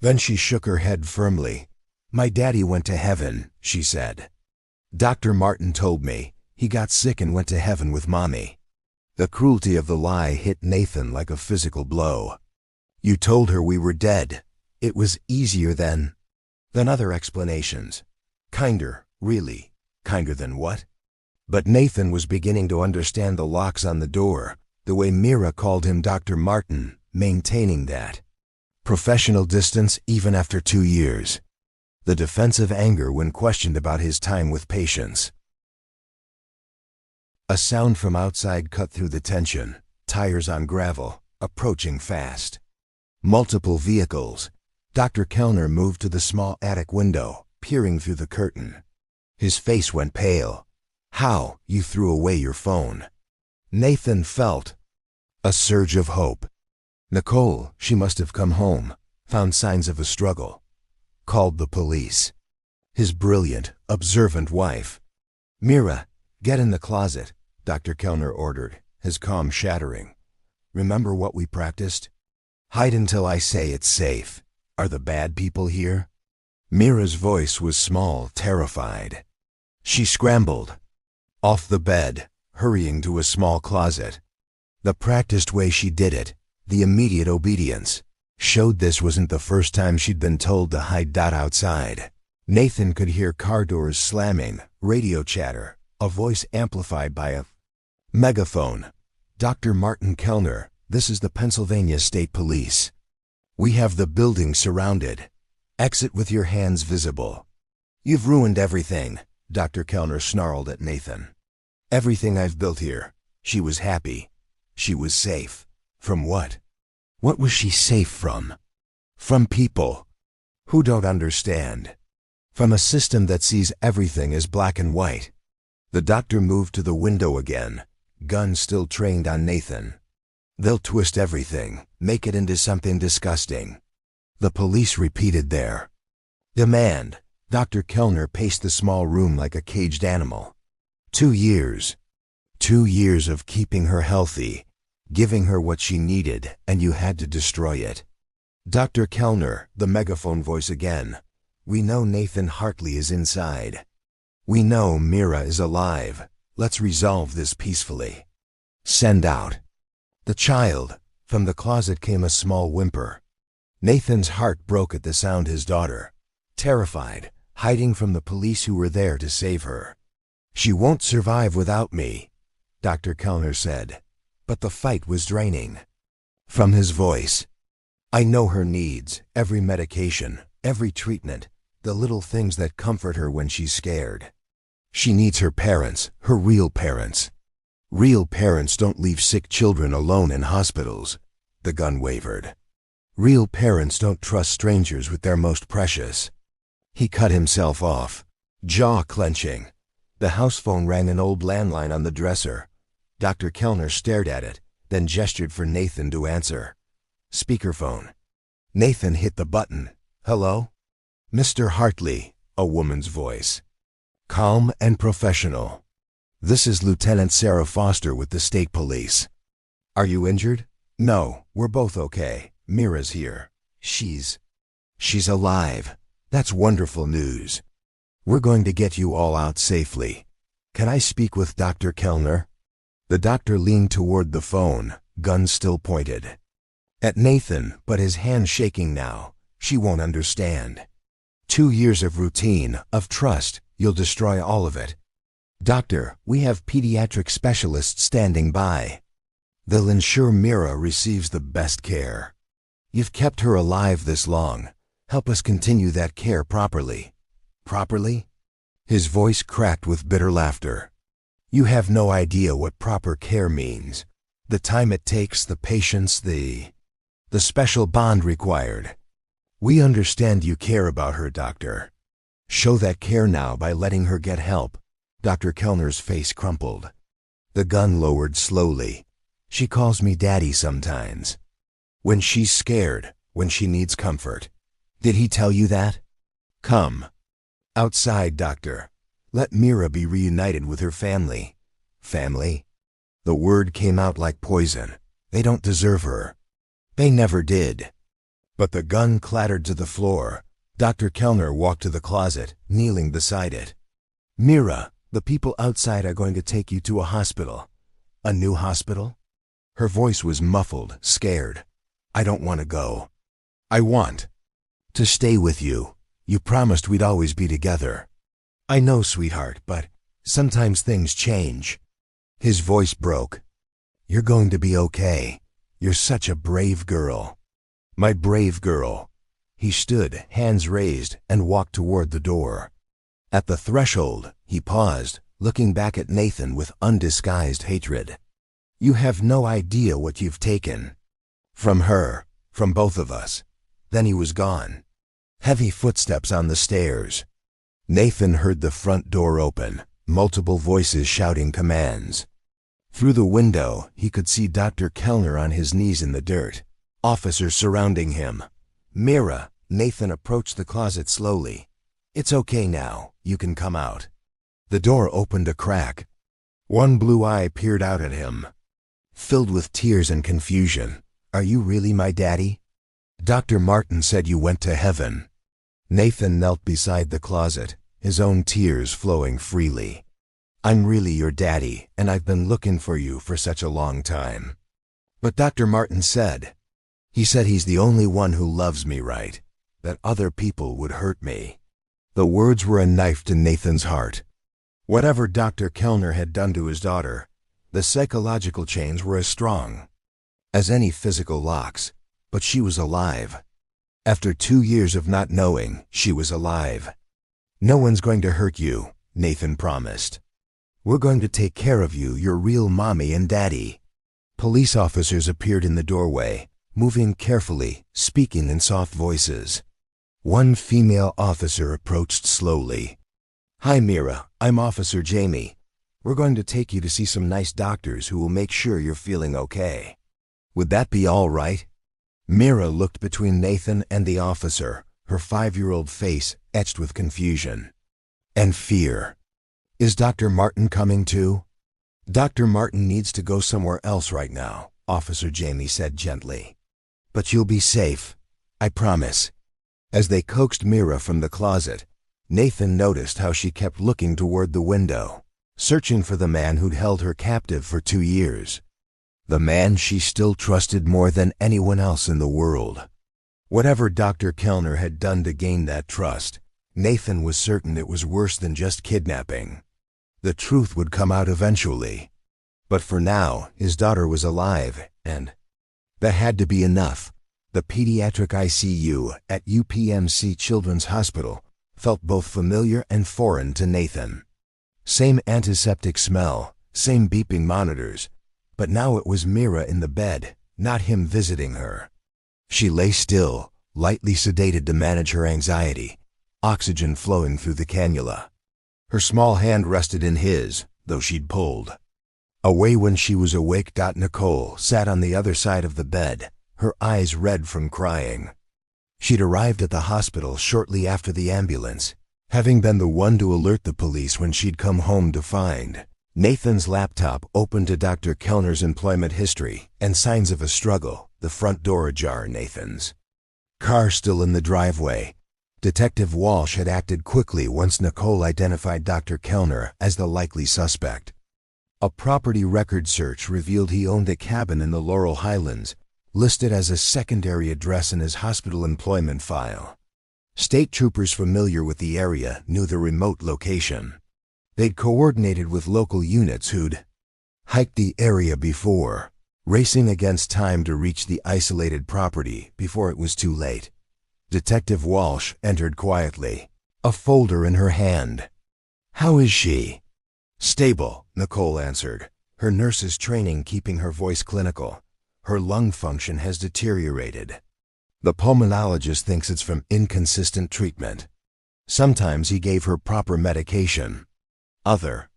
Then she shook her head firmly. "My daddy went to heaven," she said. "Dr. Martin told me. He got sick and went to heaven with Mommy." The cruelty of the lie hit Nathan like a physical blow. "You told her we were dead. It was easier than other explanations. Kinder, really. Kinder than what?" But Nathan was beginning to understand the locks on the door, the way Meera called him Dr. Martin, maintaining that professional distance even after 2 years. The defensive anger when questioned about his time with patients. A sound from outside cut through the tension, tires on gravel, approaching fast. Multiple vehicles. Dr. Kellner moved to the small attic window, peering through the curtain. His face went pale. "How? You threw away your phone." Nathan felt a surge of hope. Nicole, she must have come home, found signs of a struggle. Called the police. His brilliant, observant wife. "Meera, get in the closet," Dr. Kellner ordered, his calm shattering. "Remember what we practiced? Hide until I say it's safe. Are the bad people here?" Meera's voice was small, terrified. She scrambled off the bed, hurrying to a small closet. The practiced way she did it, the immediate obedience, showed this wasn't the first time she'd been told to hide. Outside, Nathan could hear car doors slamming, radio chatter, a voice amplified by a megaphone. "Dr. Martin Kellner, this is the Pennsylvania State Police. We have the building surrounded. Exit with your hands visible." "You've ruined everything," Dr. Kellner snarled at Nathan. "Everything I've built here." She was happy. She was safe. From what? What was she safe from? From people who don't understand. From a system that sees everything as black and white. The doctor moved to the window again, gun still trained on Nathan. "They'll twist everything, make it into something disgusting." The police repeated their demand. Dr. Kellner paced the small room like a caged animal. 2 years. 2 years of keeping her healthy, giving her what she needed, and you had to destroy it. "Dr. Kellner," the megaphone voice again. "We know Nathan Hartley is inside. We know Meera is alive. Let's resolve this peacefully. Send out the child." From the closet came a small whimper. Nathan's heart broke at the sound. His daughter, terrified, hiding from the police who were there to save her. "She won't survive without me," Dr. Kellner said. But the fight was draining. From his voice, "I know her needs, every medication, every treatment, the little things that comfort her when she's scared. She needs her parents, her real parents. Real parents don't leave sick children alone in hospitals." The gun wavered. "Real parents don't trust strangers with their most precious." He cut himself off, jaw clenching. The house phone rang, an old landline on the dresser. Dr. Kellner stared at it, then gestured for Nathan to answer. Speakerphone. Nathan hit the button. "Hello?" "Mr. Hartley," a woman's voice. Calm and professional. "This is Lieutenant Sarah Foster with the State Police. Are you injured?" "No, we're both okay. Meera's here. She's alive. That's wonderful news. We're going to get you all out safely. Can I speak with Dr. Kellner?" The doctor leaned toward the phone, gun still pointed at Nathan, but his hand shaking now. She won't understand. 2 years of routine, of trust, you'll destroy all of it. "Doctor, we have pediatric specialists standing by. They'll ensure Meera receives the best care. You've kept her alive this long. Help us continue that care properly." "Properly?" His voice cracked with bitter laughter. "You have no idea what proper care means. The time it takes, the patience, the special bond required. We understand you care about her, doctor. Show that care now by letting her get help." Dr. Kellner's face crumpled. The gun lowered slowly. "She calls me Daddy sometimes. When she's scared, when she needs comfort. Did he tell you that?" Come. Outside, doctor. Let Meera be reunited with her family. Family? The word came out like poison. They don't deserve her. They never did. But the gun clattered to the floor. Dr. Kellner walked to the closet, kneeling beside it. Meera, the people outside are going to take you to a hospital. A new hospital? Her voice was muffled, scared. I don't want to go. I want to stay with you. You promised we'd always be together. I know, sweetheart, but sometimes things change. His voice broke. You're going to be okay. You're such a brave girl. My brave girl. He stood, hands raised, and walked toward the door. At the threshold, he paused, looking back at Nathan with undisguised hatred. You have no idea what you've taken. From her, from both of us. Then he was gone. Heavy footsteps on the stairs. Nathan heard the front door open, multiple voices shouting commands. Through the window, he could see Dr. Kellner on his knees in the dirt, officers surrounding him. Meera, Nathan approached the closet slowly. It's okay now, you can come out. The door opened a crack. One blue eye peered out at him, filled with tears and confusion. Are you really my daddy? Dr. Martin said you went to heaven. Nathan knelt beside the closet, his own tears flowing freely. I'm really your daddy, and I've been looking for you for such a long time. But Dr. Martin said, he said he's the only one who loves me right, that other people would hurt me. The words were a knife to Nathan's heart. Whatever Dr. Kellner had done to his daughter, the psychological chains were as strong as any physical locks, but she was alive. After 2 years of not knowing, she was alive. No one's going to hurt you, Nathan promised. We're going to take care of you, your real mommy and daddy. Police officers appeared in the doorway, moving carefully, speaking in soft voices. One female officer approached slowly. Hi, Meera, I'm Officer Jamie. We're going to take you to see some nice doctors who will make sure you're feeling okay. Would that be all right? Meera looked between Nathan and the officer, her 5-year-old face etched with confusion and fear. Is Dr. Martin coming too? Dr. Martin needs to go somewhere else right now, Officer Jamie said gently. But you'll be safe, I promise. As they coaxed Meera from the closet, Nathan noticed how she kept looking toward the window, searching for the man who'd held her captive for 2 years. The man she still trusted more than anyone else in the world. Whatever Dr. Kellner had done to gain that trust, Nathan was certain it was worse than just kidnapping. The truth would come out eventually. But for now, his daughter was alive, and that had to be enough. The pediatric ICU at UPMC Children's Hospital felt both familiar and foreign to Nathan. Same antiseptic smell, same beeping monitors, but now it was Meera in the bed, not him visiting her. She lay still, lightly sedated to manage her anxiety, oxygen flowing through the cannula. Her small hand rested in his, though she'd pulled away when she was awake. Nicole sat on the other side of the bed, her eyes red from crying. She'd arrived at the hospital shortly after the ambulance, having been the one to alert the police when she'd come home to find Nathan's laptop open to Dr. Kellner's employment history and signs of a struggle, the front door ajar. Nathan's car still in the driveway. Detective Walsh had acted quickly once Nicole identified Dr. Kellner as the likely suspect. A property record search revealed he owned a cabin in the Laurel Highlands, listed as a secondary address in his hospital employment file. State troopers familiar with the area knew the remote location. They'd coordinated with local units who'd hiked the area before, racing against time to reach the isolated property before it was too late. Detective Walsh entered quietly, a folder in her hand. How is she? Stable, Nicole answered, her nurse's training keeping her voice clinical. Her lung function has deteriorated. The pulmonologist thinks it's from inconsistent treatment. Sometimes he gave her proper medication. Other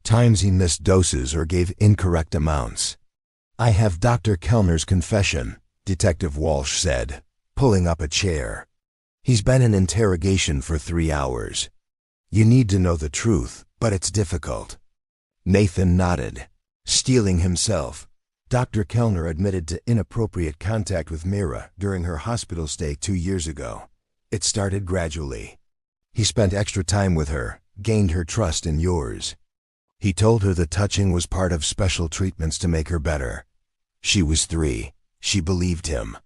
times he missed doses or gave incorrect amounts. I have Dr. Kellner's confession, Detective Walsh said, pulling up a chair. He's been in interrogation for 3 hours. You need to know the truth, but it's difficult. Nathan nodded. Steeling himself, Dr. Kellner admitted to inappropriate contact with Meera during her hospital stay 2 years ago. It started gradually. He spent extra time with her, gained her trust and yours. He told her the touching was part of special treatments to make her better. She was 3. She believed him.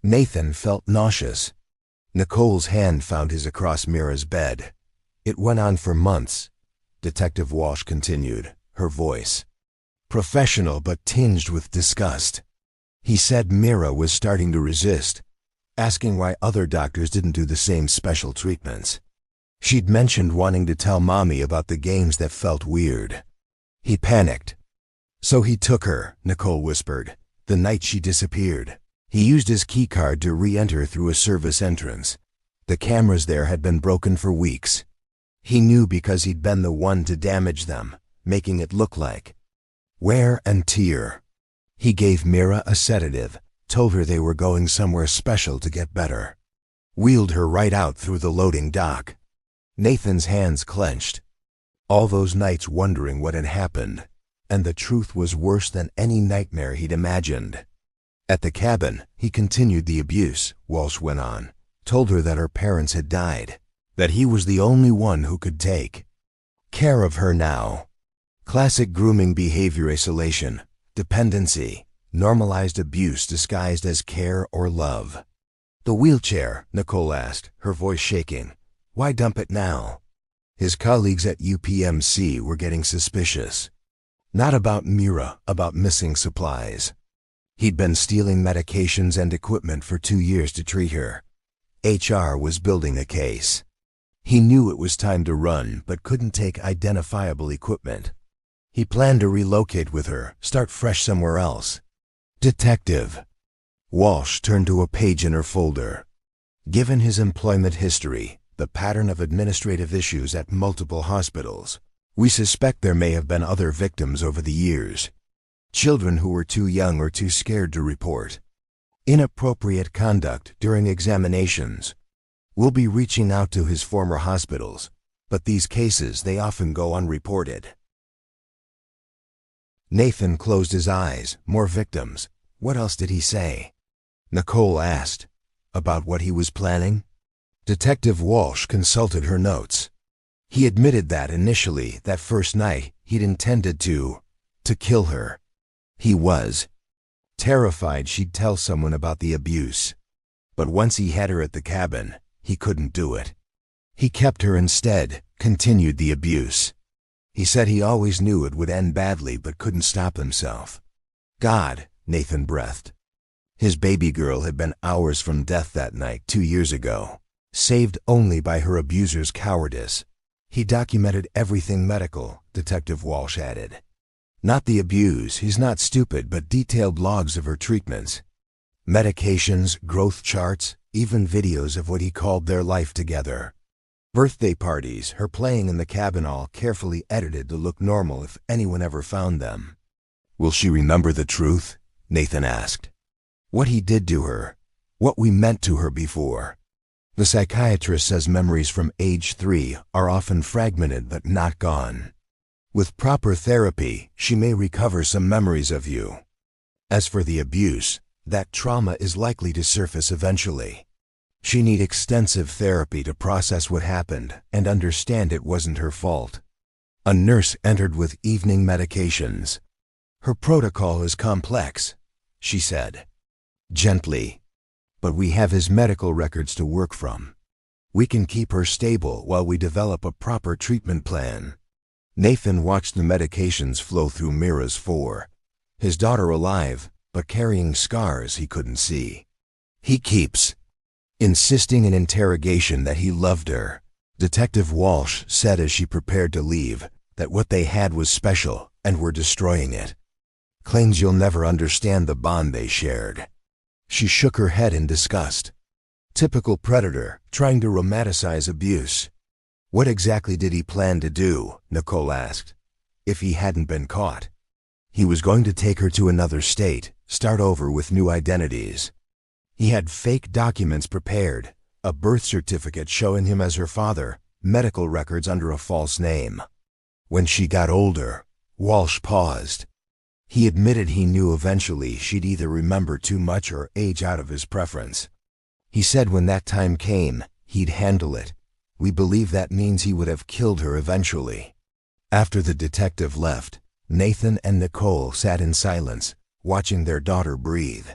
Nathan felt nauseous. Nicole's hand found his across Meera's bed. It went on for months. Detective Walsh continued, her voice professional but tinged with disgust. He said Meera was starting to resist, asking why other doctors didn't do the same special treatments. She'd mentioned wanting to tell Mommy about the games that felt weird. He panicked. So he took her, Nicole whispered, the night she disappeared. He used his keycard to re-enter through a service entrance. The cameras there had been broken for weeks. He knew because he'd been the one to damage them, making it look like wear and tear. He gave Meera a sedative, told her they were going somewhere special to get better. Wheeled her right out through the loading dock. Nathan's hands clenched. All those nights wondering what had happened, and the truth was worse than any nightmare he'd imagined. At the cabin, he continued the abuse, Walsh went on, told her that her parents had died, that he was the only one who could take care of her now. Classic grooming behavior: isolation, dependency, normalized abuse disguised as care or love. The wheelchair, Nicole asked, her voice shaking. Why dump it now? His colleagues at UPMC were getting suspicious. Not about Meera, about missing supplies. He'd been stealing medications and equipment for 2 years to treat her. HR was building a case. He knew it was time to run, but couldn't take identifiable equipment. He planned to relocate with her, start fresh somewhere else. Detective. Walsh turned to a page in her folder. Given his employment history, the pattern of administrative issues at multiple hospitals, we suspect there may have been other victims over the years. Children who were too young or too scared to report. Inappropriate conduct during examinations. We'll be reaching out to his former hospitals, but these cases, they often go unreported. Nathan closed his eyes. More victims. What else did he say? Nicole asked. About what he was planning? Detective Walsh consulted her notes. He admitted that initially, that first night, he'd intended to kill her. He was terrified she'd tell someone about the abuse. But once he had her at the cabin, he couldn't do it. He kept her instead, continued the abuse. He said he always knew it would end badly but couldn't stop himself. God, Nathan breathed. His baby girl had been hours from death that night 2 years ago, saved only by her abuser's cowardice. He documented everything medical, Detective Walsh added. Not the abuse, he's not stupid, but detailed logs of her treatments. Medications, growth charts, even videos of what he called their life together. Birthday parties, her playing in the cabin, all carefully edited to look normal if anyone ever found them. Will she remember the truth? Nathan asked. What he did to her, what we meant to her before. The psychiatrist says memories from age 3 are often fragmented but not gone. With proper therapy, she may recover some memories of you. As for the abuse, that trauma is likely to surface eventually. She needs extensive therapy to process what happened and understand it wasn't her fault. A nurse entered with evening medications. Her protocol is complex, she said. Gently. But we have his medical records to work from. We can keep her stable while we develop a proper treatment plan. Nathan watched the medications flow through Meera's 4. His daughter alive, but carrying scars he couldn't see. He keeps insisting in interrogation that he loved her. Detective Walsh said as she prepared to leave that what they had was special and were destroying it. Claims you'll never understand the bond they shared. She shook her head in disgust. Typical predator, trying to romanticize abuse. What exactly did he plan to do? Nicole asked. If he hadn't been caught. He was going to take her to another state, start over with new identities. He had fake documents prepared, a birth certificate showing him as her father, medical records under a false name. When she got older, Walsh paused. He admitted he knew eventually she'd either remember too much or age out of his preference. He said when that time came, he'd handle it. We believe that means he would have killed her eventually. After the detective left, Nathan and Nicole sat in silence, watching their daughter breathe.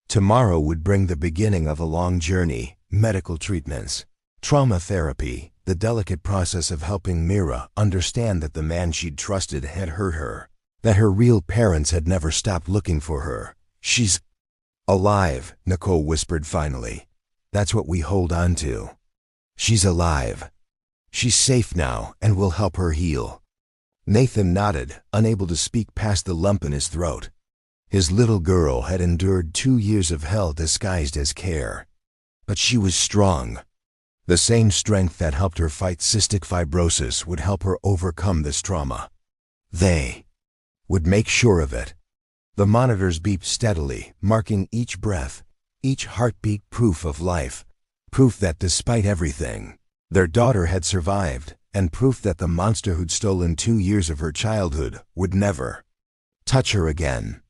Tomorrow would bring the beginning of a long journey: medical treatments, trauma therapy, the delicate process of helping Meera understand that the man she'd trusted had hurt her, that her real parents had never stopped looking for her. She's alive, Nicole whispered finally. That's what we hold on to. She's alive. She's safe now, and we'll help her heal. Nathan nodded, unable to speak past the lump in his throat. His little girl had endured 2 years of hell disguised as care. But she was strong. The same strength that helped her fight cystic fibrosis would help her overcome this trauma. They would make sure of it. The monitors beeped steadily, marking each breath, each heartbeat, proof of life, proof that despite everything, their daughter had survived, and proof that the monster who'd stolen 2 years of her childhood would never touch her again.